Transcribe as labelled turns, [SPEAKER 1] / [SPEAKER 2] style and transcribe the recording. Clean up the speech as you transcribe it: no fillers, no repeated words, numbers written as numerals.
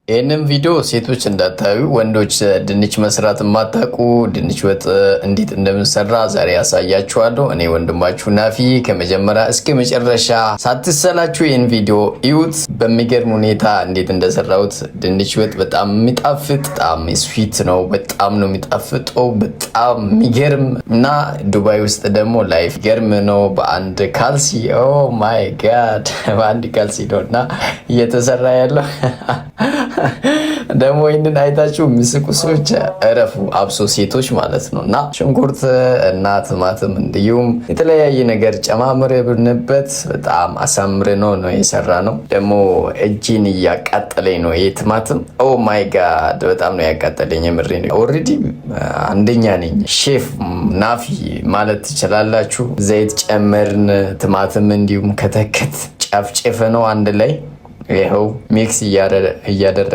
[SPEAKER 1] ይህንም ቪዲዮ ሴቶች እንዳታዩ፣ ወንዶች ድንች መስራት የማታውቁ ድንች ወጥ እንዴት እንደምሰራ ዛሬ ያሳያችኋለሁ። እኔ ወንድማችሁ ናፊ። ከመጀመሪያ እስከ መጨረሻ ሳትሰላችሁ ይህን ቪዲዮ እዩት። በሚገርም ሁኔታ እንዴት እንደሰራሁት ድንች ወጥ በጣም የሚጣፍጥ በጣም ስዊት ነው። በጣም ነው የሚጣፍጠው። በጣም የሚገርም እና ዱባይ ውስጥ ደግሞ ላይፍ ገርም ነው። በአንድ ካልሲ ኦ ማይ ጋድ በአንድ ካልሲ ነው እና እየተሰራ ያለው ደግሞ ይህንን አይታችሁ የሚስቁ ሰዎች እረፉ፣ አብሶ ሴቶች ማለት ነው። እና ሽንኩርት እና ቲማቲም እንዲሁም የተለያየ ነገር ጨማምረንበት በጣም አሳምረ ነው የሰራ ነው። ደግሞ እጅን እያቃጠለኝ ነው ይሄ ቲማቲም። ኦ ማይ ጋድ በጣም ነው ያቃጠለኝ። የምሬ ነው። ኦልሬዲ አንደኛ ነኝ ሼፍ ናፊ ማለት ትችላላችሁ። ዘይት ጨመርን፣ ቲማቲም እንዲሁም ከተከት ጨፍጨፈ ነው አንድ ላይ ይኸው ሚክስ እያደረገ